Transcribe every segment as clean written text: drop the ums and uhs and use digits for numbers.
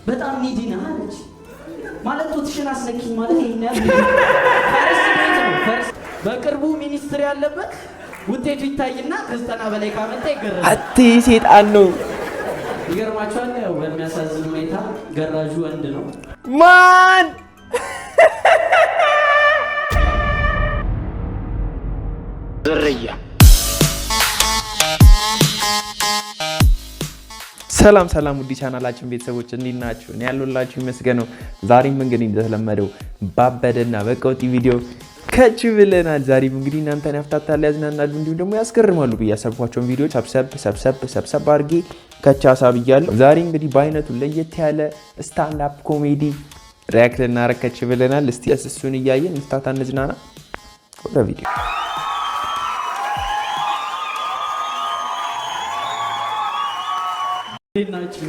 በጣም ኒዲ ነህ አለች። ማለት ጡትሽን አስነኪኝ ማለት ይሄን ፈርስት በቅርቡ ሚኒስትር ያለበት ውጤቱ ይታይና ከ90 በላይ ካመጣ ይገረዛል። አቲ ሴጣን ነው። ይገርማችኋል። ያው በሚያሳዝን ሁኔታ ገራዡ ወንድ ነው። ማን ዝርያ ሰላም ሰላም ውድ ቻናላችን ቤተሰቦች እንዴት ናችሁ? እኔ ያለሁላችሁ ይመስገነው። ዛሬም እንግዲህ እንደተለመደው ባበደና በቀውጢ ቪዲዮ ከች ብለናል። ዛሬም እንግዲህ እናንተን ያፍታታል፣ ያዝናናሉ፣ እንዲሁም ደግሞ ያስገርማሉ ብዬ ያሰብኳቸውን ቪዲዮዎች ሰብሰብ አድርጌ ከች አሳብያለሁ። ዛሬ እንግዲህ በአይነቱ ለየት ያለ ስታንድ አፕ ኮሜዲ ሪያክት ልናደርግ ከች ብለናል። እስቲ እሱን እያየን እንፍታታ፣ እንዝናና። ወደ ቪዲዮ እንዴት ናችሁ?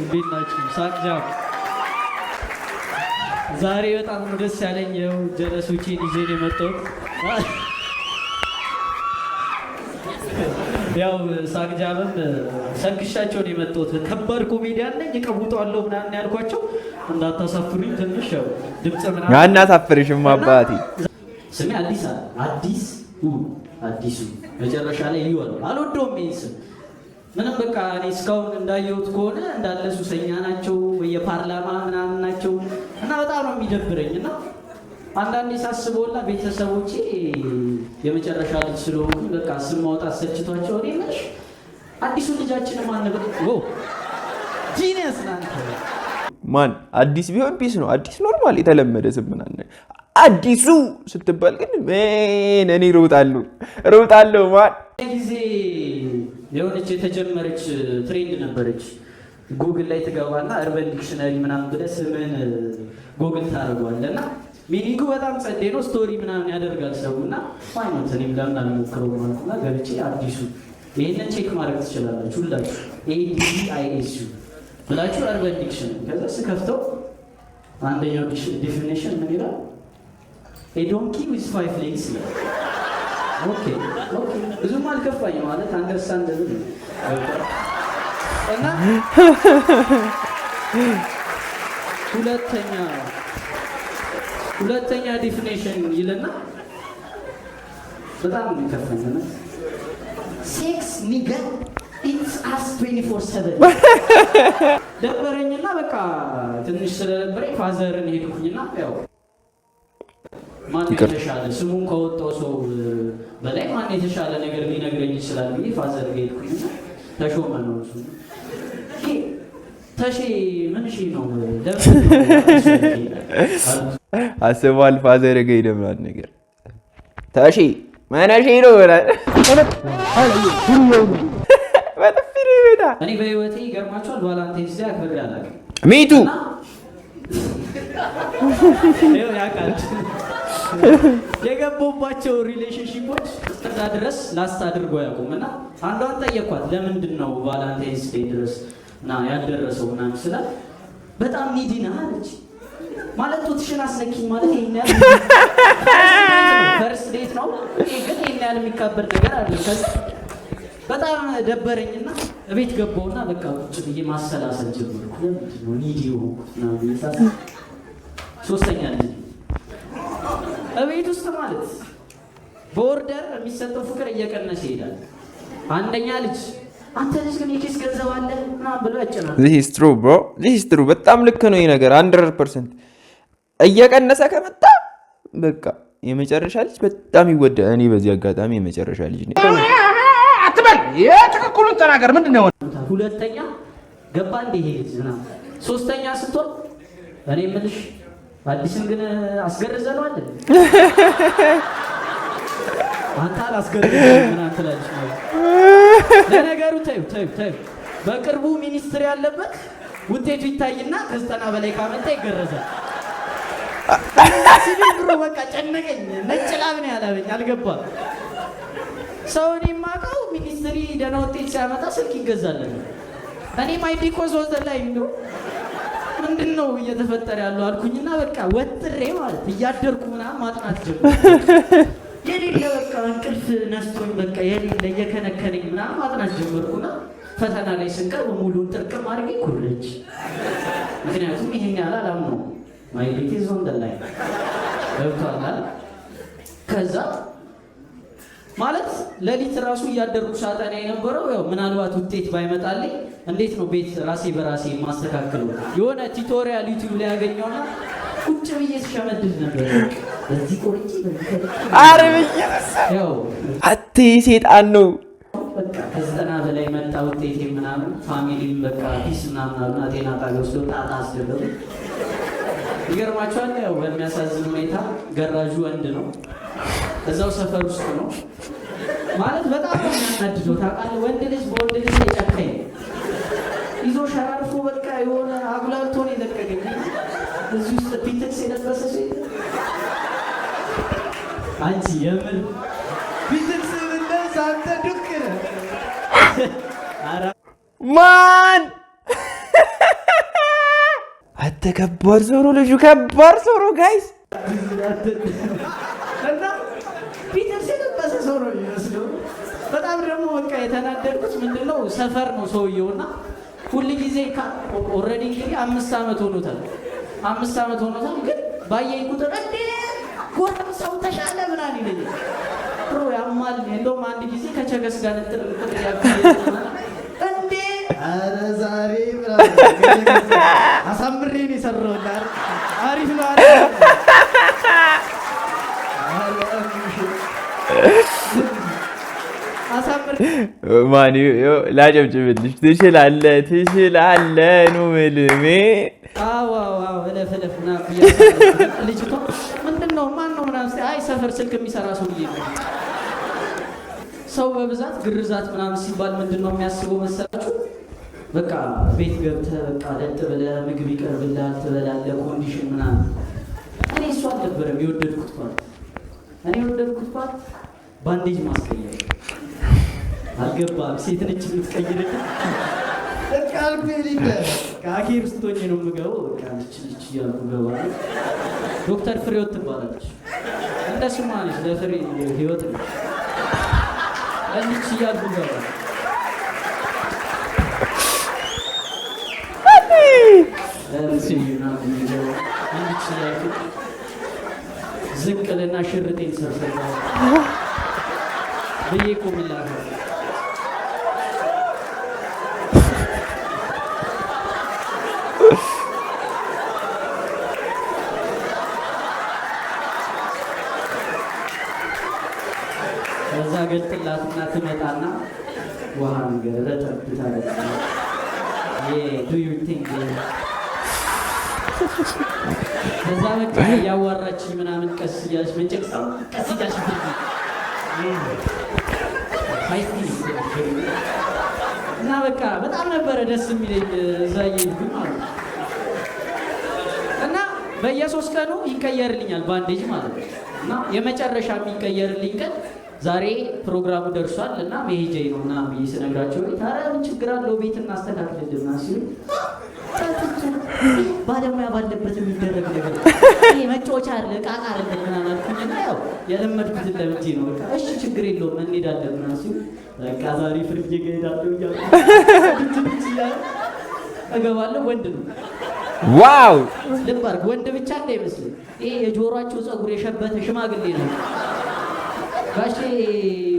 ሳቅጃው ዛሬ በጣም ደስ ያለኝ ነው። ጀለሶቼን ይዤ ነው የመጣሁት። ያው ሳቅጃብም ሰክሻቸው ነው የመጣሁት። ከባድ ኮሜዲያን ነኝ እቀውጠዋለሁ ምናምን ያልኳቸው እንዳታሳፍሩኝ ትንሽ ያው ድምጽ ምናምን አናሳፍርሽም አባቴ። ስሜ አዲሱ መጨረሻ ላይ ይወጣል። አልወደውም ይሄን ስም ምንም በቃ እኔ እስካሁን እንዳየሁት ከሆነ እንዳለ ሱሰኛ ናቸው፣ የፓርላማ ምናምን ናቸው እና በጣም ነው የሚደብረኝ። እና አንዳንዴ ሳስበውላ ቤተሰቦቼ የመጨረሻ ልጅ ስለሆኑ በቃ ስም ማውጣት ሰልችቷቸው እኔ ነሽ አዲሱ ልጃችን ማን ነው ጂኒየስ ናንተ ማን አዲስ ቢሆን ፒስ ነው። አዲስ ኖርማል የተለመደ ስም ምናምን አዲሱ ስትባል ግን እኔ ሮጣለሁ ማን ጊዜ የሆነች የተጀመረች ትሬንድ ነበረች። ጉግል ላይ ትገባና አርበን ዲክሽነሪ ምናምን ብለህ ስምህን ጉግል ታደርገዋለህ እና ሚኒንጉ በጣም ጸዴ ነው። ስቶሪ ምናምን ያደርጋል ሰውና ፋይናንስ እኔም ለምን አልሞክረው ማለትና ገብቼ አዲሱ ይሄንን ቼክ ማድረግ ትችላላችሁ ሁላችሁ ADISU ብላችሁ አርበን ዲክሽነሪ ከዛ ስከፍተው አንደኛው ዲፊኒሽን ምን ይላል? A donkey with 5 legs ይላል። ኦኬ ብዙም አልከፋኝ ማለት አንደርስታንድ ነው እና ሁለተኛ ዲፊኒሽን ይልና በጣም የሚከፋኝ ነው። ሴክስ ኒገር ኢትስ አስ 24/7 ደበረኝና በቃ ትንሽ ስለነበረኝ ፋዘርን ሄድኩኝና ያው ማን የተሻለ ስሙን ከወጣው ሰው በላይ ማን የተሻለ ነገር ሊነግረኝ ይችላል ብዬ ፋዘር ሄድኩኝ። ተሾመ ነው እሱ። ተሼ ምን እሺ ነው አስቧል። ፋዘር ጋር ይደምራል ነገር ተሼ ማነሽ ነው ወላል በጥፊ ቤታ እኔ በህይወቴ ይገርማችኋል ቫላንታይንስ ዴይ አክብሬ አላውቅም። ሚቱ የገባባቸው ሪሌሽንሺፖች እስከዛ ድረስ ላስት አድርጎ ያቁም እና አንዷን ጠየኳት ለምንድን ነው ቫላንታይንስ ዴይ ድረስ እና ያልደረሰው ምናምን ስላት በጣም ኒዲ ነህ አለች። ማለት ጡትሽን አስነኪኝ ማለት ይሄን ያህል ፈርስት ዴት ነው ግን ይሄን ያህል የሚካበድ ነገር አለ። ከዛ በጣም ደበረኝና እቤት ገባውና በቃ ቁጭ ብዬ ማሰላሰል ጀመርኩ። ለምንድን ነው ኒዲ ሆንኩት ምናምን ሶስተኛ ልጅ እቤት ውስጥ ማለት በኦርደር የሚሰጠው ፍቅር እየቀነሰ ይሄዳል። አንደኛ ልጅ አንተ ልጅ ግን የኪስ ገንዘብ አለ ምናምን ብሎ ያጨናል። this is true bro this is true በጣም ልክ ነው ይሄ ነገር 100% እየቀነሰ ከመጣ በቃ የመጨረሻ ልጅ በጣም ይወደዳል። እኔ በዚህ አጋጣሚ የመጨረሻ ልጅ ነኝ አትበል የትክክሉን ተናገር። ምንድነው ሁለተኛ ገባ እንደ ይሄ ልጅ ምናምን ሶስተኛ ስትሆን እኔ የምልሽ አዲስን ግን አስገርዘነዋል አንተ አላስገርዘንም ምናምን ትላለች ማለት ለነገሩ ተይው በቅርቡ ሚኒስትር ያለበት ውጤቱ ይታይና ከ90 በላይ ካመጣ ይገረዛል። ሲቪል ብሮ በቃ ጨነቀኝ። ነጭ ላብ ነው ያላለኝ አልገባም። ሰው እኔ የማውቀው ሚኒስትሪ ደህና ውጤት ሲያመጣ ስልክ ይገዛለን። እኔ ማይ ቢኮዝ ወዘ ላይ ነው ምንድን ነው እየተፈጠረ ያለው አልኩኝና በቃ ወጥሬ ማለት እያደርኩ ምናምን ማጥናት ጀመርኩ። የሌለ በቃ እንቅልፍ ነስቶኝ በቃ የሌለ እየከነከነኝ ምናምን ማጥናት ጀመርኩና ፈተና ላይ ስንቀርብ ሙሉን ጥርቅም አድርጌ ኩረጅ ምክንያቱም ይሄን ያህል አላምነው ማይ ቤት ይዞን ደላይ ገብቷል። ከዛ ማለት ሌሊት ራሱ እያደርኩ ሳጠና የነበረው ያው ምናልባት ውጤት ባይመጣልኝ እንዴት ነው ቤት ራሴ በራሴ ማስተካከለው የሆነ ቱቶሪያል ዩቲዩብ ላይ ያገኘውና ቁጭ ብዬ ስሸመድድ ነበር። በዚህ ቆርጪ አረብኛ ያው አቴ ሴጣን ነው። በቃ ከዘጠና በላይ መጣ ውጤቴ ምናምን ፋሚሊም በቃ ፒስ ምናምን ጤና ጣቢያ ወስዶ ጣጣ አስደረጉ። ይገርማችኋል። ያው በሚያሳዝን ሁኔታ ገራዡ ወንድ ነው፣ እዛው ሰፈር ውስጥ ነው። ማለት በጣም የሚያናድደው ታውቃለህ፣ ወንድ ልጅ በወንድ ልጅ የጨካኝ ይዞ ሸራርፎ በቃ የሆነ አጉላልቶ ነው የለቀቀኝ። እዚህ ውስጥ ፒትክስ የለበሰ ሰው አንቺ የምን ፒትክስ እንደዛ አንተ ዱክ ነህ ማን አንተ ከባድ ሰው ነው ልጁ፣ ከባድ ሰው ነው ጋይስ። እና ፒትክስ የለበሰ ሰው ነው የሚመስለው። በጣም ደግሞ በቃ የተናደድኩት ምንድነው ሰፈር ነው ሰውየውና ሁሉ ጊዜ ኦልሬዲ እንግዲህ 5 ዓመት ሆኖታል። 5 ዓመት ሆኖታል። ግን ባየኝ ቁጥር እንዴ ጎረምሳው ተሻለ ምናምን ይለኛል። ፕሮ ያማል። እንደውም አንድ ጊዜ ከቸገስ ጋር እንዴ ኧረ ዛሬ አሳምሬን የሰራሁት አሪፍ ነው አለ። ማን ላጨብጭብልሽ። ትችላለህ ትችላለህ ነው ምልሜ። አዎ እለፍ ና ልጅቷ ምንድነው ማን ነው ምናምን አይ ሰፈር ስልክ የሚሰራ ሰው ብዬ ነው። ሰው በብዛት ግርዛት ምናምን ሲባል ምንድነው የሚያስበው መሰላችሁ? በቃ ቤት ገብተህ በቃ ለጥ ብለህ ምግብ ይቀርብልሃል ትበላለህ፣ ኮንዲሽን ምናምን። እኔ እሱ አልነበረም የወደድኩት ፓርት። እኔ የወደድኩት ፓርት ባንዴጅ ማስቀየር አልገባም። ሴት ነች የምትቀይርልህ በቃ አልኩኝ። ከአኬር ውስጥ ሆኜ ነው የምገባው። በቃ ልች እያልኩ እገባለሁ። ዶክተር ፍሬወት ትባላለች። እንደ ስሟ ነች፣ ለፍሬ ህይወት ነው። ልች እያልኩ እገባለሁ። ልች እያልኩ ዝቅልና ሽርጤን ሰርሰ ብዬ ቆምላለሁ። ከዛ ገልጥላትና ትመጣና ውሃ ነገር ረጠብታ ዱ ዩ ቲንክ ከዛ በቃ እያዋራችኝ ምናምን ቀስ እያለች መንጨቅ ቀስ እያለች እና በቃ በጣም ነበረ ደስ የሚለኝ እዛ እየሄድኩኝ ማለት ነው። እና በየ3 ቀኑ ይቀየርልኛል ባንዴጅ ማለት ነው። እና የመጨረሻ የሚቀየርልኝ ቀን ዛሬ ፕሮግራሙ ደርሷል እና መሄጃዬ ነው እና ብዬ ስነግራቸው ታዲያ ምን ችግር አለው ቤት እናስተካክልልና ሲሉ ባለሙያ ባለበት የሚደረግ ነገር ይሄ መጫወቻ አለ ቃቃ አለ ምናምን አልኩኝና ያው የለመድኩትን ለምጄ ነው በቃ እሺ ችግር የለውም እንሄዳለን ምናምን ሲሉ በቃ ዛሬ ፍርጄ እሄዳለሁ እያልኩ እገባለሁ። ወንድ ነው ዋው ልብ አድርግ፣ ወንድ ብቻ እንዳይመስል ይሄ የጆሮአቸው ፀጉር የሸበተ ሽማግሌ ነው። ጋሼ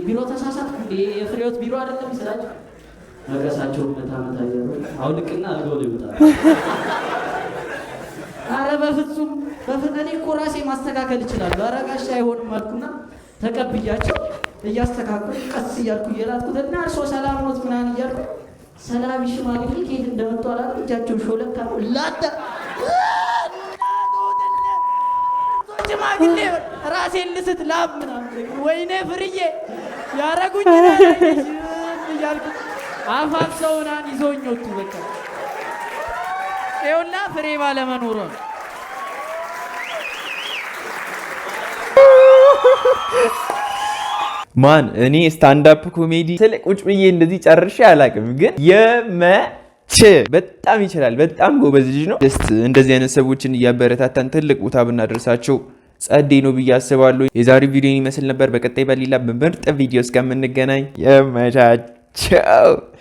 ቢሮ ተሳሳትኩ እንዴ የፍሬዎት ቢሮ አይደለም ይስላችሁ መቀሳቸውን መታ ያለው አውልቅና አልገው ላይ ይወጣል። አረ በፍጹም በፍነኔ እኮ ራሴ ማስተካከል እችላለሁ። አረ ጋሼ አይሆንም አልኩና ተቀብያቸው እያስተካከሉ ቀስ እያልኩ እየላጥኩትና እርሶ ሰላም ኖት ምናምን እያልኩ ሰላም ሽማግሌ ከየት እንደመጡ አላውቅም። እጃቸው ሾለካ ነው ላጣ ሽማግሌ ራሴን ልስት ላብ ምናምን ወይኔ ፍርዬ ያረጉኝ እያልኩ አፋፍ ሰውናን ይዞኝ ወጡ። በቃ ይኸውና ፍሬ ባለመኖሯ ማን እኔ ስታንዳፕ ኮሜዲ ስለ ቁጭ ብዬ እንደዚህ ጨርሼ አላውቅም። ግን በጣም ይችላል። በጣም ጎበዝ ልጅ ነው። ጀስት እንደዚህ አይነት ሰዎችን እያበረታታን ትልቅ ቦታ ብናደርሳቸው ጸዴ ነው ብዬ አስባለሁ። የዛሬው ቪዲዮን ይመስል ነበር። በቀጣይ በሌላ ምርጥ ቪዲዮ እስከምንገናኝ የመቻቸው